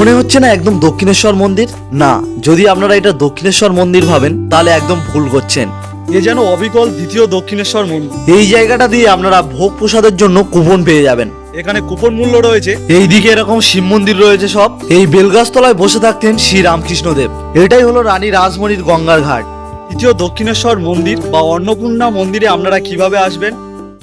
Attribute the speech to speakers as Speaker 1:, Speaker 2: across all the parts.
Speaker 1: মনে হচ্ছে না একদম দক্ষিণেশ্বর মন্দির? না, যদি আপনারা এটা দক্ষিণেশ্বর মন্দির ভাবেন তাহলে একদম ভুল করছেন।
Speaker 2: এ যেন অবিকল দ্বিতীয় দক্ষিণেশ্বর মন্দির।
Speaker 1: এই জায়গাটা দিয়ে আপনারা ভোগ প্রসাদের জন্য কুপন পেয়ে যাবেন।
Speaker 2: এখানে কুপন মূল্য রয়েছে।
Speaker 1: এইদিকে এরকম শিব মন্দির রয়েছে সব। এই বেলগাছতলায় বসে থাকতেন শ্রী রামকৃষ্ণদেব। এটাই হলো রানী রাসমণির গঙ্গার ঘাট।
Speaker 2: দ্বিতীয় দক্ষিণেশ্বর মন্দির বা অন্নপূর্ণা মন্দিরে আপনারা কিভাবে আসবেন,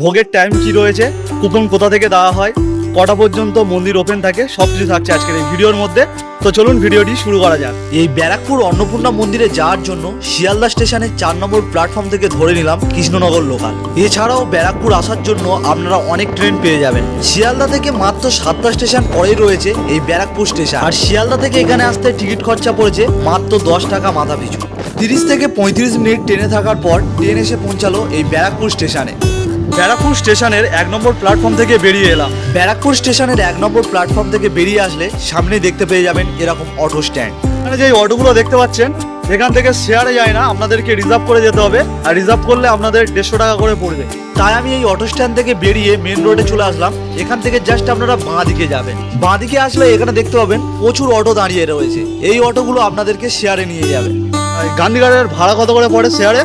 Speaker 2: ভোগের টাইম কি রয়েছে, কুপন কোথা থেকে দেওয়া হয়, কটা পর্যন্ত মন্দির ওপেন থাকে, সবকিছু থাকছে আজকের এই ভিডিওর মধ্যে। তো চলুন ভিডিওটি শুরু করা যাক।
Speaker 1: এই ব্যারাকপুর অন্নপূর্ণা মন্দিরে যাওয়ার জন্য শিয়ালদা স্টেশনের 4 নম্বর প্ল্যাটফর্ম থেকে ধরে নিলাম কৃষ্ণনগর লোকাল। এছাড়াও ব্যারাকপুর আসার জন্য আপনারা অনেক ট্রেন পেয়ে যাবেন। শিয়ালদা থেকে মাত্র 7টা স্টেশন পরেই রয়েছে এই ব্যারাকপুর স্টেশন। আর শিয়ালদা থেকে এখানে আসতে টিকিট খরচা পড়েছে মাত্র 10 টাকা মাথা পিছু। 30 থেকে 35 মিনিট ট্রেনে থাকার পর ট্রেন এসে পৌঁছালো এই ব্যারাকপুর স্টেশনে।
Speaker 2: ব্যারাকপুর স্টেশনের 1 নম্বর প্ল্যাটফর্ম থেকে বেরিয়ে এলাম।
Speaker 1: ব্যারাকপুর স্টেশনের 1 নম্বর প্ল্যাটফর্ম থেকে বেরিয়ে আসলে সামনে দেখতে পেয়ে যাবেন এরকম অটো স্ট্যান্ড।
Speaker 2: এখানে যে অটোগুলো দেখতে পাচ্ছেন, এখান থেকে শেয়ারে যায় না, আপনাদেরকে রিজার্ভ করে যেতে হবে। আর রিজার্ভ করলে আপনাদের 150 টাকা করে পড়বে।
Speaker 1: তাই আমি এই অটো স্ট্যান্ড থেকে বেরিয়ে মেন রোডে চলে আসলাম। এখান থেকে জাস্ট আপনারা বাঁ দিকে যাবেন। বাঁ দিকে আসলে এখানে দেখতে পাবেন প্রচুর অটো দাঁড়িয়ে রয়েছে। এই অটোগুলো আপনাদেরকে শেয়ারে নিয়ে যাবে।
Speaker 2: গান্ধীঘাটের ভাড়া কত করে পড়ে শেয়ারে?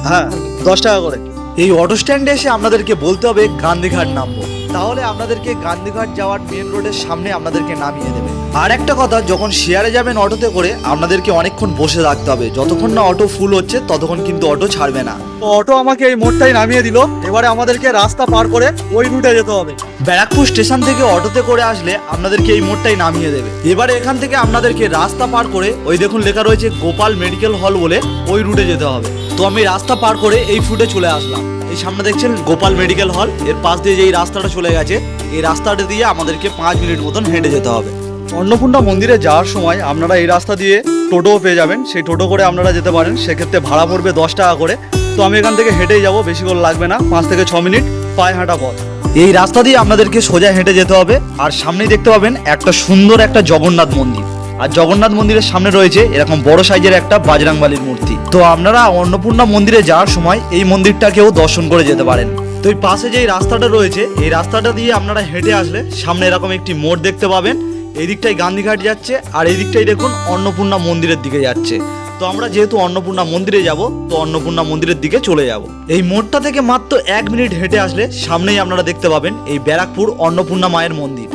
Speaker 2: হ্যাঁ, 10 টাকা করে।
Speaker 1: এই অটো স্ট্যান্ডে এসে আপনাদেরকে বলতে হবে গান্ধীঘাট নামবো, তাহলে আপনাদেরকে গান্ধীঘাট যাওয়ার মেন রোডের সামনে আপনাদেরকে নামিয়ে দেবে। আর একটা কথা, যখন শেয়ারে যাবেন অটোতে করে আপনাদেরকে অনেকক্ষণ বসে থাকতে হবে। যতক্ষণ না অটো ফুল হচ্ছে ততক্ষণ কিন্তু অটো ছাড়বে না।
Speaker 2: তো অটো আমাকে এই মোড়টাই নামিয়ে দিল। এবারে আমাদেরকে রাস্তা পার করে ওই রুটে যেতে হবে।
Speaker 1: ব্যারাকপুর স্টেশন থেকে অটোতে করে আসলে আপনাদেরকে এই মোড়টাই নামিয়ে দেবে। এবারে এখান থেকে আপনাদেরকে রাস্তা পার করে ওই দেখুন লেখা রয়েছে গোপাল মেডিকেল হল বলে, ওই রুটে যেতে হবে। তো আমি রাস্তা পার করে এই ফুটে চলে আসলাম। এই সামনে দেখছেন গোপাল মেডিকেল হল, এর পাশ দিয়ে যে এই রাস্তাটা চলে গেছে, এই রাস্তাটা দিয়ে আমাদেরকে 5 মিনিট মতন হেঁটে যেতে হবে।
Speaker 2: অন্নপূর্ণা মন্দিরে যাওয়ার সময় আপনারা এই রাস্তা দিয়ে টোটোও পেয়ে যাবেন। সেই টোটো করে আপনারা যেতে পারেন। সেক্ষেত্রে ভাড়া পড়বে 10 টাকা করে। তো আমি এখান থেকে হেঁটেই যাবো, বেশিক্ষণ লাগবে না, 5 থেকে 6 মিনিট পায়ে হাঁটা পথ।
Speaker 1: এই রাস্তা দিয়ে আপনাদেরকে সোজা হেঁটে যেতে হবে। আর সামনেই দেখতে পাবেন একটা সুন্দর একটা জগন্নাথ মন্দির। আর জগন্নাথ মন্দিরের সামনে রয়েছে এরকম বড় সাইজের একটা বাজরাংবালির মূর্তি। তো আপনারা অন্নপূর্ণা মন্দিরে যাওয়ার সময় এই মন্দিরটাকেও দর্শন করে যেতে পারেন। তো এই পাশে যে রাস্তাটা রয়েছে, এই রাস্তাটা দিয়ে আপনারা হেঁটে আসলে সামনে এরকম একটি মোড় দেখতে পাবেন। এই দিকটাই গান্ধীঘাট যাচ্ছে, আর এই দিকটাই দেখুন অন্নপূর্ণা মন্দিরের দিকে যাচ্ছে। তো আমরা যেহেতু অন্নপূর্ণা মন্দিরে যাব, তো অন্নপূর্ণা মন্দিরের দিকে চলে যাব। এই মোড়টা থেকে মাত্র 1 মিনিট হেঁটে আসলে সামনেই আপনারা দেখতে পাবেন এই ব্যারাকপুর অন্নপূর্ণা মায়ের মন্দির।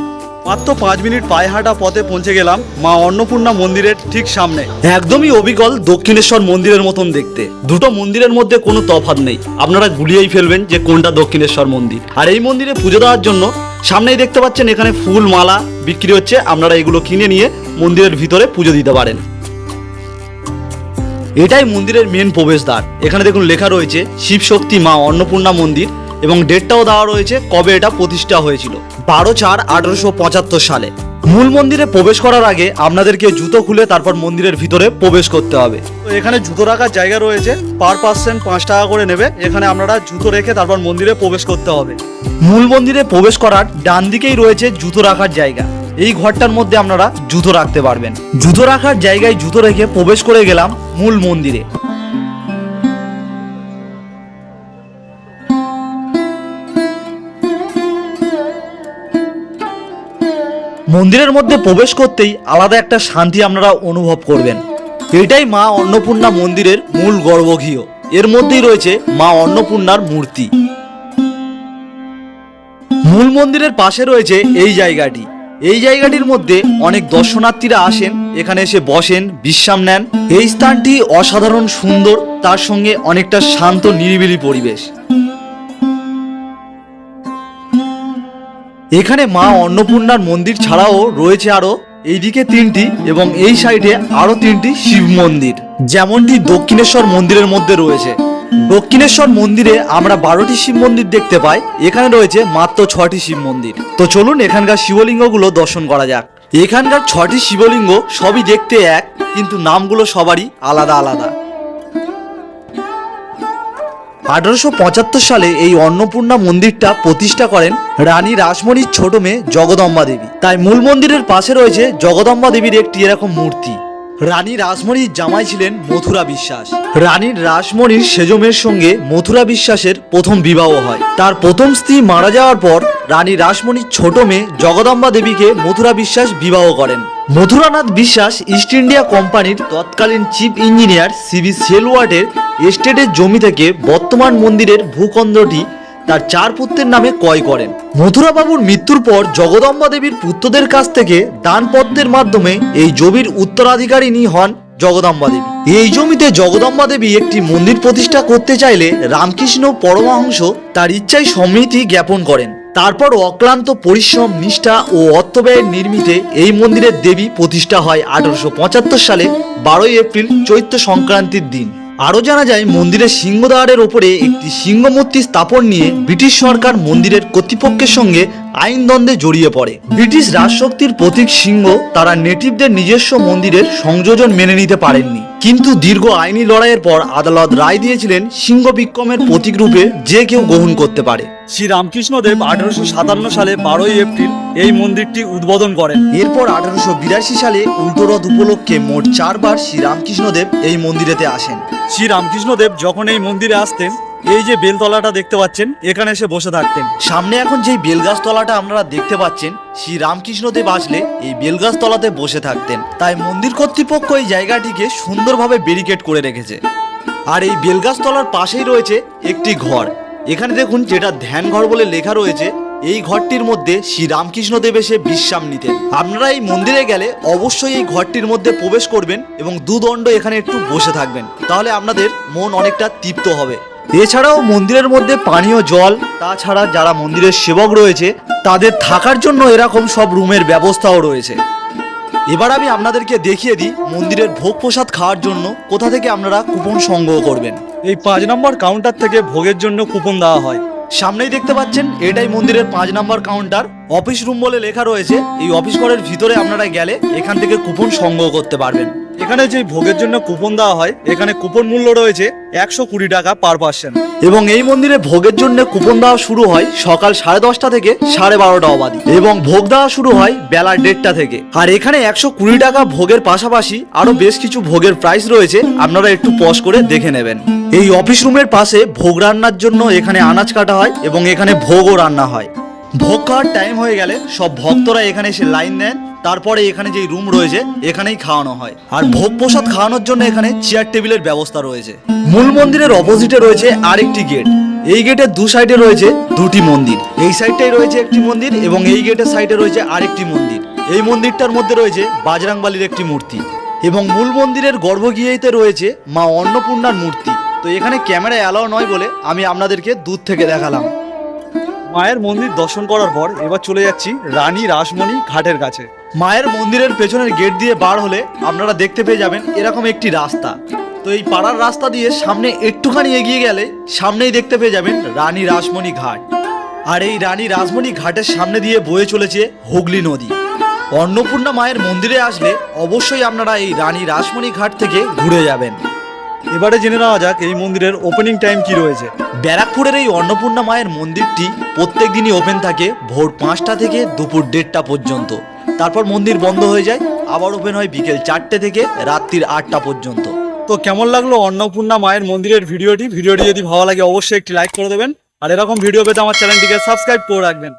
Speaker 2: মাত্র 5 মিনিট পায়ে হাঁটা পথে পৌঁছে গেলাম মা অন্নপূর্ণা মন্দিরের ঠিক সামনে।
Speaker 1: একদমই অবিকল দক্ষিণেশ্বর মন্দিরের মতন দেখতে। দুটো মন্দিরের মধ্যে কোনো তফাৎ নেই। আপনারা গুলিয়েই ফেলবেন যে কোনটা দক্ষিণেশ্বর মন্দির। আর এই মন্দিরে পুজো দেওয়ার জন্য সামনেই দেখতে পাচ্ছেন এখানে ফুল মালা বিক্রি হচ্ছে। আপনারা এগুলো কিনে নিয়ে মন্দিরের ভিতরে পুজো দিতে পারেন। এটাই মন্দিরের মেন প্রবেশদ্বার। এখানে দেখুন লেখা রয়েছে শিব শক্তি মা অন্নপূর্ণা মন্দির, এবং ডেটটাও দেওয়া রয়েছে কবে এটা প্রতিষ্ঠা হয়েছিল, 12/4/1875 সালে। মূল মন্দিরে প্রবেশ করার আগে আপনাদেরকে জুতো খুলে তারপর মন্দিরের ভিতরে প্রবেশ করতে হবে।
Speaker 2: তো এখানে জুতো রাখার জায়গা রয়েছে, পার পার্সন 5 টাকা করে নেবে। এখানে আপনারা জুতো রেখে তারপর মন্দিরে প্রবেশ করতে হবে।
Speaker 1: মূল মন্দিরে প্রবেশ করার ডান দিকেই রয়েছে জুতো রাখার জায়গা। এই ঘরটার মধ্যে আপনারা জুতো রাখতে পারবেন। জুতো রাখার জায়গায় জুতো রেখে প্রবেশ করে গেলাম মূল মন্দিরে। মন্দিরের মধ্যে প্রবেশ করতেই আলাদা একটা শান্তি আপনারা অনুভব করবেন। এটাই মা অন্নপূর্ণা মন্দিরের মূল গর্ভগৃহ। এর মধ্যেই রয়েছে মা অন্নপূর্ণার মূর্তি। মূল মন্দিরের পাশে রয়েছে এই জায়গাটি। এই জায়গাটির মধ্যে অনেক দর্শনার্থীরা আসেন, এখানে এসে বসেন, বিশ্রাম নেন। এই স্থানটি অসাধারণ সুন্দর, তার সঙ্গে অনেকটা শান্ত নিরিবিলি পরিবেশ। এখানে মা অন্নপূর্ণার মন্দির ছাড়াও রয়েছে আরো এইদিকে 3টি এবং এই সাইডে আরো 3টি শিব মন্দির, যেমনটি দক্ষিণেশ্বর মন্দিরের মধ্যে রয়েছে। দক্ষিণেশ্বর মন্দিরে আমরা 12টি শিব মন্দির দেখতে পাই, এখানে রয়েছে মাত্র 6টি শিব মন্দির। তো চলুন এখানকার শিবলিঙ্গগুলো দর্শন করা যাক। এখানকার 6টি শিবলিঙ্গ সবই দেখতে এক, কিন্তু নামগুলো সবারই আলাদা আলাদা। 1875 সালে এই অন্নপূর্ণা মন্দিরটা প্রতিষ্ঠা করেন রানী রাসমণির ছোট মেয়ে জগদম্বা দেবী। তাই মূল মন্দিরের পাশে রয়েছে জগদম্বা দেবীর একটি এরকম মূর্তি। রানী রাসমণির জামাই ছিলেন মথুরা বিশ্বাস। রানীর রাসমণির সেজমের সঙ্গে মথুরা বিশ্বাসের প্রথম বিবাহ হয়। তার প্রথম স্ত্রী মারা যাওয়ার পর রানী রাসমণির ছোট মেয়ে জগদম্বা দেবীকে মথুরা বিশ্বাস বিবাহ করেন। মথুরানাথ বিশ্বাস ইস্ট ইন্ডিয়া কোম্পানির তৎকালীন চিফ ইঞ্জিনিয়ার সিবি সেলওয়ার্টের এস্টেটের জমি থেকে বর্তমান মন্দিরের ভূখণ্ডটি তার 4 পুত্রের নামে ক্রয় করেন। মথুরা বাবুর মৃত্যুর পর জগদম্বা দেবীর পুত্রদের কাছ থেকে দানপত্রের মাধ্যমে এই জমির উত্তরাধিকারিণী হন জগদম্বা দেবী। এই জমিতে জগদম্বা দেবী একটি মন্দির প্রতিষ্ঠা করতে চাইলে রামকৃষ্ণ পরমহংস তার ইচ্ছায় সম্মতি জ্ঞাপন করেন। তারপর অক্লান্ত পরিশ্রম, নিষ্ঠা ও অর্থব্যয়ের নির্মিতে এই মন্দিরের দেবী প্রতিষ্ঠা হয় 1875 সালে 12 এপ্রিল চৈত্র সংক্রান্তির দিন। আরও জানা যায় মন্দিরের সিংহদ্বারের ওপরে একটি সিংহমূর্তি স্থাপন নিয়ে ব্রিটিশ সরকার মন্দিরের কর্তৃপক্ষের সঙ্গে আইন দ্বন্দ্বে জড়িয়ে পড়ে। ব্রিটিশ রাজশক্তির প্রতীক সিংহ তারা নেটিভদের নিজস্ব মন্দিরের সংযোজন মেনে নিতে পারেননি, কিন্তু দীর্ঘ আইনি লড়াইয়ের পর আদালত রায় দিয়েছিলেন সিংহ বিক্রমের প্রতীক রূপে যে কেউ গ্রহণ করতে পারে।
Speaker 2: শ্রী রামকৃষ্ণদেব 1857 সালে 12 এপ্রিল এই মন্দিরটি উদ্বোধন করেন।
Speaker 1: এরপর 1882 সালে উল্টোরথ উপলক্ষে মোট 4 বার শ্রী রামকৃষ্ণদেব এই মন্দিরেতে আসেন।
Speaker 2: শ্রী রামকৃষ্ণদেব যখন এই মন্দিরে আসতেন, এই যে বেলতলাটা দেখতে পাচ্ছেন, এখানে এসে বসে থাকতেন।
Speaker 1: সামনে এখন যেই বেলগাছ তলাটা আপনারা দেখতে পাচ্ছেন, শ্রী রামকৃষ্ণদেব আসলে এই বেলগাছ তলাতে বসে থাকতেন। তাই মন্দির কর্তৃপক্ষ এই জায়গাটিকে সুন্দরভাবে ব্যারিকেড করে রেখেছে। আর এই বেলগাছ তলার পাশেই রয়েছে একটি ঘর। এখানে দেখুন যেটা ধ্যান ঘর বলে লেখা রয়েছে, এই ঘরটির মধ্যে শ্রী রামকৃষ্ণদেব এসে বিশ্রাম নিতেন। আপনারা এই মন্দিরে গেলে অবশ্যই এই ঘরটির মধ্যে প্রবেশ করবেন এবং দুদণ্ড এখানে একটু বসে থাকবেন, তাহলে আপনাদের মন অনেকটা তৃপ্ত হবে। এছাড়াও মন্দিরের মধ্যে পানীয় জল, তাছাড়া যারা মন্দিরের সেবক রয়েছে তাদের থাকার জন্য এরকম সব রুমের ব্যবস্থাও রয়েছে। এবার আমি আপনাদেরকে দেখিয়ে দিই মন্দিরের ভোগ প্রসাদ খাওয়ার জন্য কোথা থেকে আপনারা কুপন সংগ্রহ করবেন।
Speaker 2: এই 5 নম্বর কাউন্টার থেকে ভোগের জন্য কুপন দেওয়া হয়।
Speaker 1: সামনেই দেখতে পাচ্ছেন এটাই মন্দিরের 5 নম্বর কাউন্টার। অফিস রুম বলে লেখা রয়েছে। এই অফিস ঘরের ভিতরে আপনারা গেলে এখান থেকে কুপন সংগ্রহ করতে পারবেন।
Speaker 2: এখানে যে ভোগের জন্য কুপন দেওয়া হয়, এখানে কুপন মূল্য রয়েছে 120 টাকা পার পার্সন।
Speaker 1: এবং এই মন্দিরে ভোগের জন্য কুপন দেওয়া শুরু হয় সকাল 10:30 থেকে 12:30 অবধি, এবং ভোগ দেওয়া শুরু হয় বেলা 1:30 থেকে। আর এখানে 120 টাকা ভোগের পাশাপাশি আরো বেশ কিছু ভোগের প্রাইস রয়েছে, আপনারা একটু পজ করে দেখে নেবেন। এই অফিস রুমের পাশে ভোগ রান্নার জন্য এখানে আনাজ কাটা হয় এবং এখানে ভোগও রান্না হয়। ভোগ খাওয়ার টাইম হয়ে গেলে সব ভক্তরা এখানে এসে লাইন দেন, তারপরে এখানে যেই রুম রয়েছে এখানেই খাওয়ানো হয়। আর ভোগ প্রসাদ খাওয়ানোর জন্য এখানে চেয়ার টেবিলের ব্যবস্থা রয়েছে। মূল মন্দিরের অপোজিটে রয়েছে আরেকটি গেট। এই গেটের 2 সাইডে রয়েছে 2টি মন্দির। এই সাইডটাই রয়েছে একটি মন্দির এবং এই গেটের সাইডে রয়েছে আরেকটি মন্দির। এই মন্দিরটার মধ্যে রয়েছে বাজরাংবালির একটি মূর্তি এবং মূল মন্দিরের গর্ভগৃহেতে রয়েছে মা অন্নপূর্ণার মূর্তি। তো এখানে ক্যামেরা অ্যালাউ নয় বলে আমি আপনাদেরকে দূর থেকে দেখালাম।
Speaker 2: মায়ের মন্দির দর্শন করার পর এবার চলে যাচ্ছি রানী রাসমণি ঘাটের কাছে।
Speaker 1: মায়ের মন্দিরের পেছনের গেট দিয়ে বার হলে আপনারা দেখতে পেয়ে যাবেন এরকম একটি রাস্তা। তো এই পাড়ার রাস্তা দিয়ে সামনে একটুখানি এগিয়ে গেলে সামনেই দেখতে পেয়ে যাবেন রানী রাসমণি ঘাট। আর এই রানী রাসমণি ঘাটের সামনে দিয়ে বয়ে চলেছে হুগলি নদী। অন্নপূর্ণা মায়ের মন্দিরে আসলে অবশ্যই আপনারা এই রানী রাসমণি ঘাট থেকে ঘুরে যাবেন।
Speaker 2: এবারে জেনে নেওয়া যাক এই মন্দিরের ওপেনিং টাইম কি রয়েছে।
Speaker 1: ব্যারাকপুরের এই অন্নপূর্ণা মায়ের মন্দিরটি প্রত্যেক দিনই ওপেন থাকে ভোর 5টা থেকে দুপুর 1:30টা পর্যন্ত। তারপর মন্দির বন্ধ হয়ে যায়, আবার ওপেন হয় বিকেল 4টে থেকে রাত্রির 8টা পর্যন্ত।
Speaker 2: তো কেমন লাগলো অন্নপূর্ণা মায়ের মন্দিরের ভিডিওটি যদি ভালো লাগে অবশ্যই একটি লাইক করে দেবেন, আর এরকম ভিডিও পেতে আমার চ্যানেলটিকে সাবস্ক্রাইব করে রাখবেন।